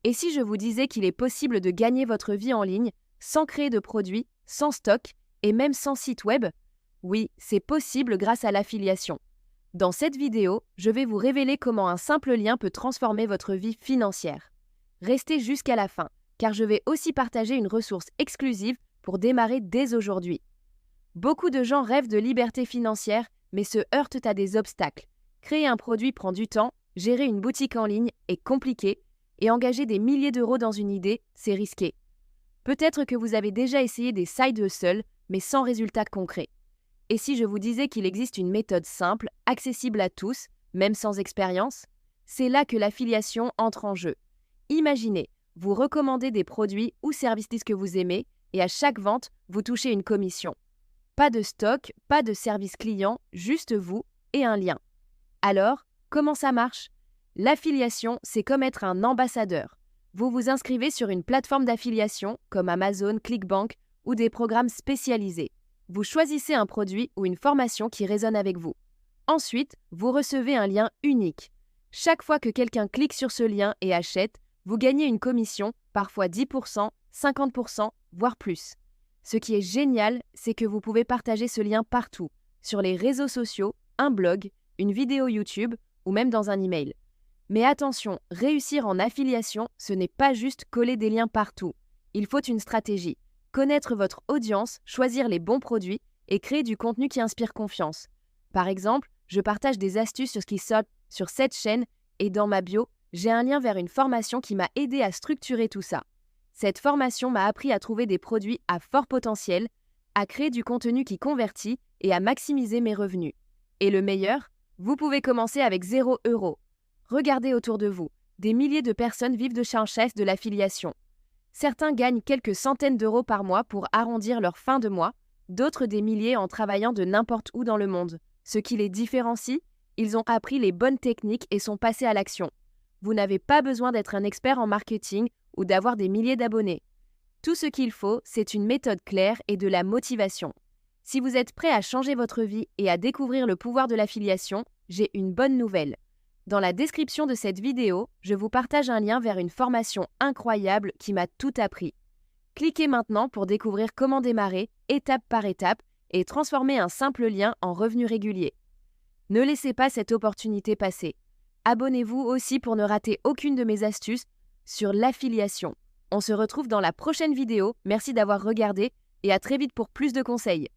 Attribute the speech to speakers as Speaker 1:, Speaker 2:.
Speaker 1: Et si je vous disais qu'il est possible de gagner votre vie en ligne sans créer de produits, sans stock et même sans site web? Oui, c'est possible grâce à l'affiliation. Dans cette vidéo, je vais vous révéler comment un simple lien peut transformer votre vie financière. Restez jusqu'à la fin, car je vais aussi partager une ressource exclusive pour démarrer dès aujourd'hui. Beaucoup de gens rêvent de liberté financière, mais se heurtent à des obstacles. Créer un produit prend du temps, gérer une boutique en ligne est compliqué, et engager des milliers d'euros dans une idée, c'est risqué. Peut-être que vous avez déjà essayé des side hustles, mais sans résultat concret. Et si je vous disais qu'il existe une méthode simple, accessible à tous, même sans expérience? C'est là que l'affiliation entre en jeu. Imaginez, vous recommandez des produits ou services que vous aimez, et à chaque vente, vous touchez une commission. Pas de stock, pas de service client, juste vous et un lien. Alors, comment ça marche? L'affiliation, c'est comme être un ambassadeur. Vous vous inscrivez sur une plateforme d'affiliation comme Amazon, ClickBank ou des programmes spécialisés. Vous choisissez un produit ou une formation qui résonne avec vous. Ensuite, vous recevez un lien unique. Chaque fois que quelqu'un clique sur ce lien et achète, vous gagnez une commission, parfois 10%, 50%, voire plus. Ce qui est génial, c'est que vous pouvez partager ce lien partout, sur les réseaux sociaux, un blog, une vidéo YouTube ou même dans un email. Mais attention, réussir en affiliation, ce n'est pas juste coller des liens partout. Il faut une stratégie. Connaître votre audience, choisir les bons produits et créer du contenu qui inspire confiance. Par exemple, je partage des astuces sur ce qui saute sur cette chaîne et dans ma bio, j'ai un lien vers une formation qui m'a aidé à structurer tout ça. Cette formation m'a appris à trouver des produits à fort potentiel, à créer du contenu qui convertit et à maximiser mes revenus. Et le meilleur, vous pouvez commencer avec 0 €. Regardez autour de vous, des milliers de personnes vivent de richesse de l'affiliation. Certains gagnent quelques centaines d'euros par mois pour arrondir leur fin de mois, d'autres des milliers en travaillant de n'importe où dans le monde. Ce qui les différencie, ils ont appris les bonnes techniques et sont passés à l'action. Vous n'avez pas besoin d'être un expert en marketing ou d'avoir des milliers d'abonnés. Tout ce qu'il faut, c'est une méthode claire et de la motivation. Si vous êtes prêt à changer votre vie et à découvrir le pouvoir de l'affiliation, j'ai une bonne nouvelle. Dans la description de cette vidéo, je vous partage un lien vers une formation incroyable qui m'a tout appris. Cliquez maintenant pour découvrir comment démarrer, étape par étape, et transformer un simple lien en revenu régulier. Ne laissez pas cette opportunité passer. Abonnez-vous aussi pour ne rater aucune de mes astuces sur l'affiliation. On se retrouve dans la prochaine vidéo. Merci d'avoir regardé et à très vite pour plus de conseils.